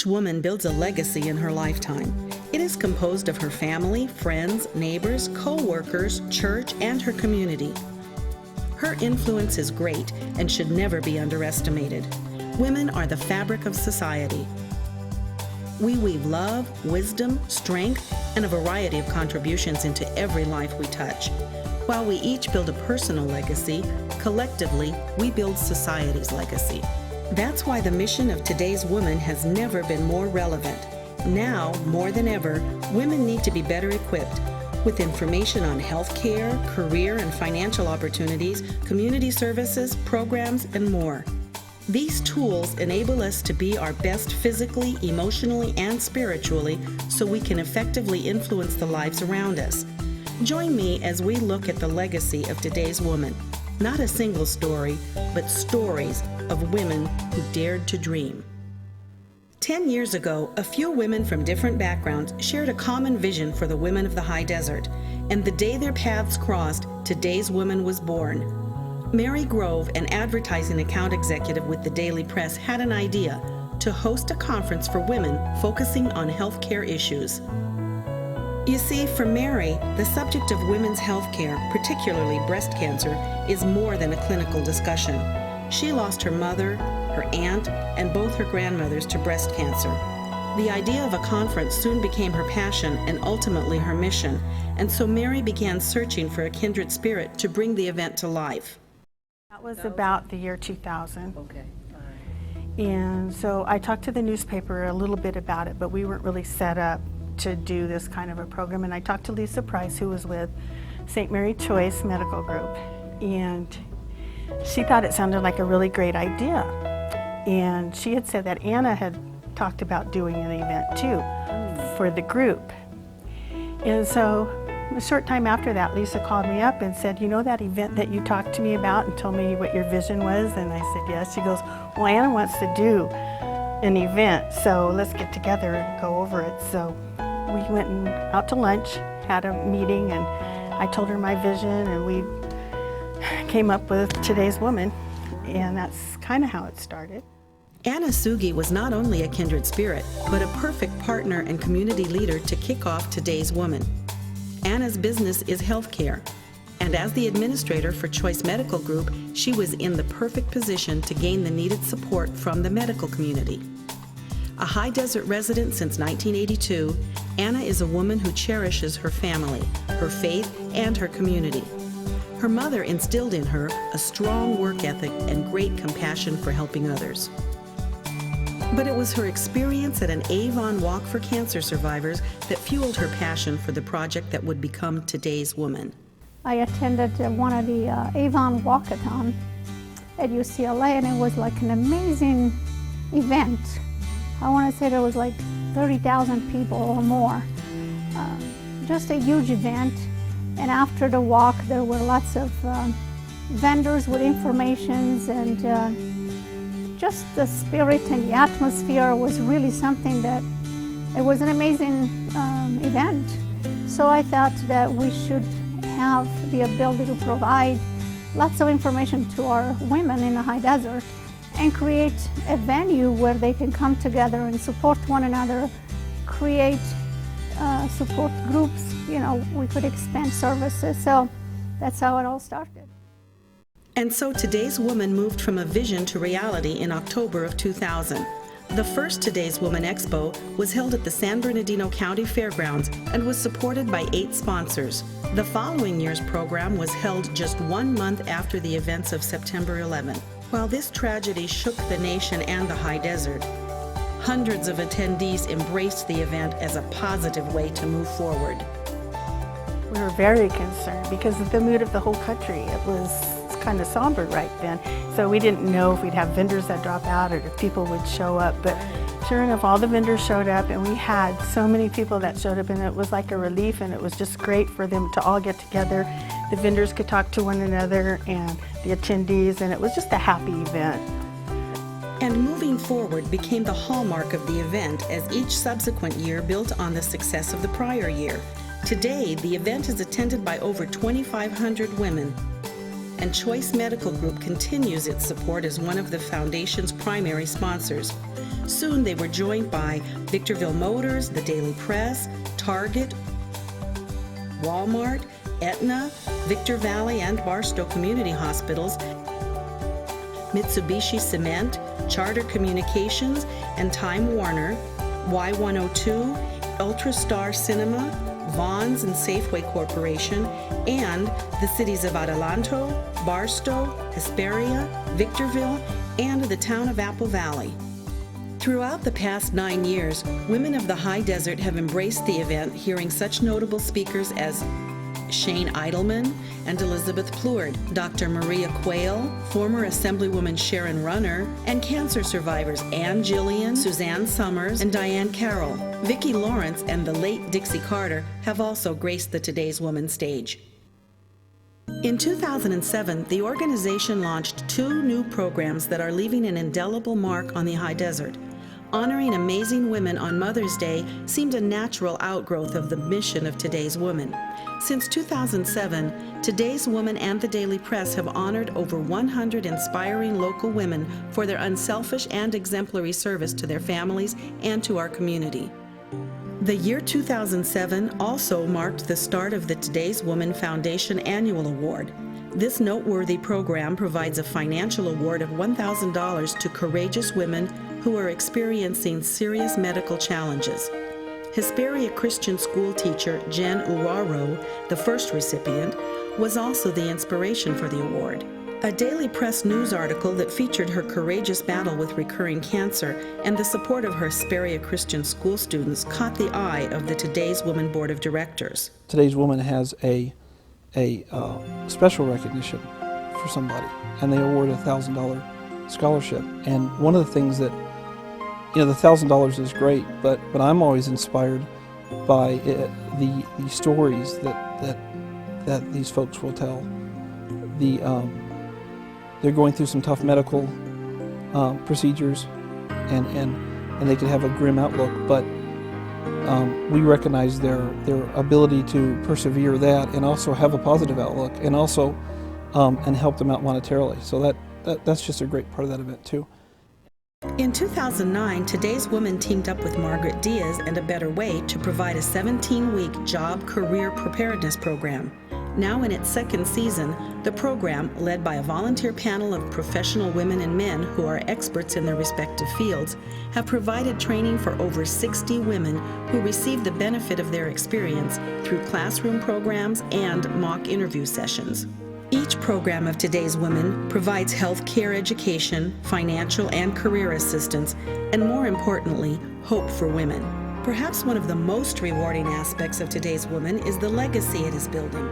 Each woman builds a legacy in her lifetime. It is composed of her family, friends, neighbors, co-workers, church, and her community. Her influence is great and should never be underestimated. Women are the fabric of society. We weave love, wisdom, strength, and a variety of contributions into every life we touch. While we each build a personal legacy, collectively, we build society's legacy. That's why the mission of today's woman has never been more relevant. Now, more than ever, women need to be better equipped with information on health care, career and financial opportunities, community services, programs, and more. These tools enable us to be our best physically, emotionally, and spiritually so we can effectively influence the lives around us. Join me as we look at the legacy of today's woman. Not a single story, but stories of women who dared to dream. 10 years ago, a few women from different backgrounds shared a common vision for the women of the high desert, and the day their paths crossed, today's woman was born. Mary Grove, an advertising account executive with the Daily Press, had an idea to host a conference for women focusing on healthcare issues. You see, for Mary, the subject of women's health care, particularly breast cancer, is more than a clinical discussion. She lost her mother, her aunt, and both her grandmothers to breast cancer. The idea of a conference soon became her passion and ultimately her mission, and so Mary began searching for a kindred spirit to bring the event to life. That was about the year 2000. Okay. And so I talked to the newspaper a little bit about it, but we weren't really set up to do this kind of a program. And I talked to Lisa Price, who was with St. Mary Choice Medical Group. And she thought it sounded like a really great idea. And she had said that Anna had talked about doing an event too for the group. And so a short time after that, Lisa called me up and said, you know that event that you talked to me about and told me what your vision was? And I said, yes. She goes, well, Anna wants to do an event, so let's get together and go over it. So we went out to lunch, had a meeting, and I told her my vision, and we came up with Today's Woman, and that's kind of how it started. Anna Sugi was not only a kindred spirit, but a perfect partner and community leader to kick off Today's Woman. Anna's business is healthcare, and as the administrator for Choice Medical Group, she was in the perfect position to gain the needed support from the medical community. A high desert resident since 1982, Anna is a woman who cherishes her family, her faith, and her community. Her mother instilled in her a strong work ethic and great compassion for helping others. But it was her experience at an Yvonne Walk for Cancer Survivors that fueled her passion for the project that would become Today's Woman. I attended one of the Yvonne Walkathon at UCLA, and it was like an amazing event. I want to say there was like 30,000 people or more. Just a huge event. And after the walk, there were lots of vendors with informations, and just the spirit and the atmosphere was really something that, it was an amazing event. So I thought that we should have the ability to provide lots of information to our women in the high desert and create a venue where they can come together and support one another, create support groups, you know, we could expand services. So that's how it all started. And so Today's Woman moved from a vision to reality in October of 2000. The first Today's Woman Expo was held at the San Bernardino County Fairgrounds and was supported by 8 sponsors. The following year's program was held just 1 month after the events of September 11. While this tragedy shook the nation and the high desert, hundreds of attendees embraced the event as a positive way to move forward. We were very concerned because of the mood of the whole country. It was kind of somber right then. So we didn't know if we'd have vendors that drop out or if people would show up. But sure enough, all the vendors showed up, and we had so many people that showed up, and it was like a relief, and it was just great for them to all get together. The vendors could talk to one another and the attendees, and it was just a happy event. And moving forward became the hallmark of the event as each subsequent year built on the success of the prior year. Today, the event is attended by over 2,500 women, and Choice Medical Group continues its support as one of the foundation's primary sponsors. Soon they were joined by Victorville Motors, the Daily Press, Target, Walmart, Aetna, Victor Valley and Barstow Community Hospitals, Mitsubishi Cement, Charter Communications, and Time Warner, Y102, Ultrastar Cinema, Vaughn's and Safeway Corporation, and the cities of Adelanto, Barstow, Hesperia, Victorville, and the town of Apple Valley. Throughout the past 9 years, women of the High Desert have embraced the event, hearing such notable speakers as Shane Eidelman and Elizabeth Pleward, Dr. Maria Quayle, former Assemblywoman Sharon Runner, and cancer survivors Ann Gillian, Suzanne Summers, and Diane Carroll. Vicki Lawrence and the late Dixie Carter have also graced the Today's Woman stage. In 2007, the organization launched 2 new programs that are leaving an indelible mark on the High Desert. Honoring amazing women on Mother's Day seemed a natural outgrowth of the mission of Today's Woman. Since 2007, Today's Woman and the Daily Press have honored over 100 inspiring local women for their unselfish and exemplary service to their families and to our community. The year 2007 also marked the start of the Today's Woman Foundation Annual Award. This noteworthy program provides a financial award of $1,000 to courageous women who are experiencing serious medical challenges. Hesperia Christian school teacher Jen Uwaro, the first recipient, was also the inspiration for the award. A Daily Press news article that featured her courageous battle with recurring cancer and the support of her Hesperia Christian school students caught the eye of the Today's Woman Board of Directors. Today's Woman has a special recognition for somebody, and they award a $1,000 scholarship. And one of the things that, the $1,000 is great, but I'm always inspired by the stories that these folks will tell. They're going through some tough medical procedures, and they can have a grim outlook, but we recognize their ability to persevere that and also have a positive outlook, and also and help them out monetarily. So that's just a great part of that event too. In 2009, Today's Woman teamed up with Margaret Diaz and A Better Way to provide a 17-week job career preparedness program. Now in its second season, the program, led by a volunteer panel of professional women and men who are experts in their respective fields, have provided training for over 60 women who receive the benefit of their experience through classroom programs and mock interview sessions. Each program of Today's Women provides health care education, financial and career assistance, and more importantly, hope for women. Perhaps one of the most rewarding aspects of Today's Woman is the legacy it is building.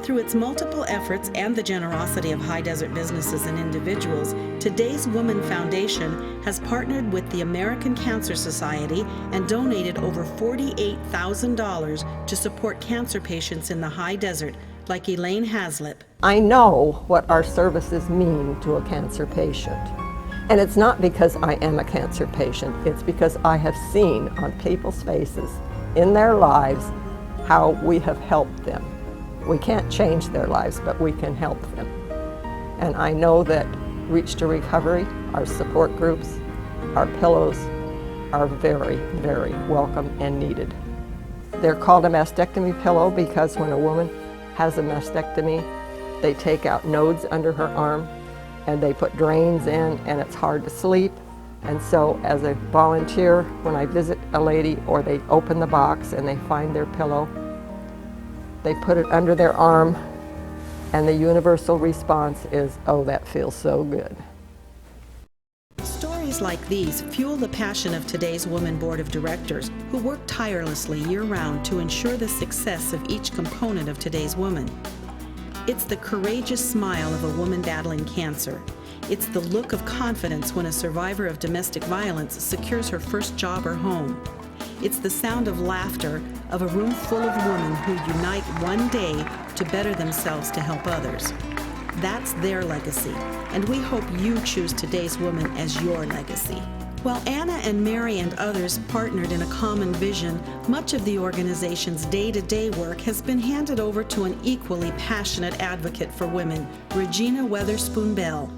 Through its multiple efforts and the generosity of high desert businesses and individuals, Today's Woman Foundation has partnered with the American Cancer Society and donated over $48,000 to support cancer patients in the high desert, like Elaine Haslip. I know what our services mean to a cancer patient. And it's not because I am a cancer patient, it's because I have seen on people's faces in their lives how we have helped them. We can't change their lives, but we can help them. And I know that Reach to Recovery, our support groups, our pillows are very, very welcome and needed. They're called a mastectomy pillow because when a woman has a mastectomy, they take out nodes under her arm and they put drains in, and it's hard to sleep. And so as a volunteer, when I visit a lady or they open the box and they find their pillow, they put it under their arm, and the universal response is, "Oh, that feels so good." Stories like these fuel the passion of Today's Woman Board of Directors, who work tirelessly year-round to ensure the success of each component of Today's Woman. It's the courageous smile of a woman battling cancer. It's the look of confidence when a survivor of domestic violence secures her first job or home. It's the sound of laughter of a room full of women who unite one day to better themselves to help others. That's their legacy, and we hope you choose Today's Woman as your legacy. While Anna and Mary and others partnered in a common vision, much of the organization's day-to-day work has been handed over to an equally passionate advocate for women, Regina Weatherspoon-Bell.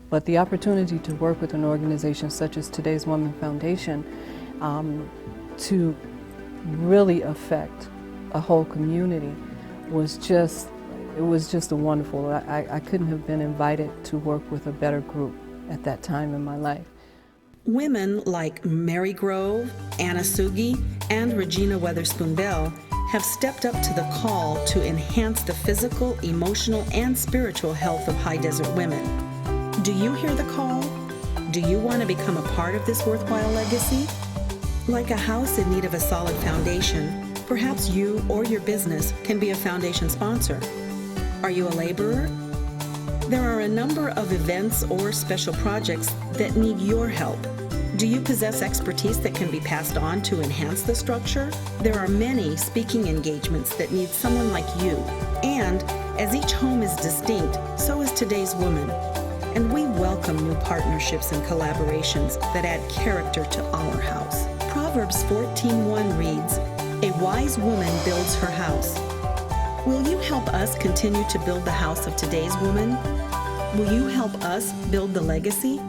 But the opportunity to work with an organization such as Today's Woman Foundation to really affect a whole community was just a wonderful. I couldn't have been invited to work with a better group at that time in my life. Women like Mary Grove, Anna Sugi, and Regina Weatherspoon-Bell have stepped up to the call to enhance the physical, emotional, and spiritual health of high desert women. Do you hear the call? Do you want to become a part of this worthwhile legacy? Like a house in need of a solid foundation, perhaps you or your business can be a foundation sponsor. Are you a laborer? There are a number of events or special projects that need your help. Do you possess expertise that can be passed on to enhance the structure? There are many speaking engagements that need someone like you. And as each home is distinct, so is today's woman. And we welcome new partnerships and collaborations that add character to our house. Proverbs 14:1 reads, "A wise woman builds her house." Will you help us continue to build the house of today's woman? Will you help us build the legacy?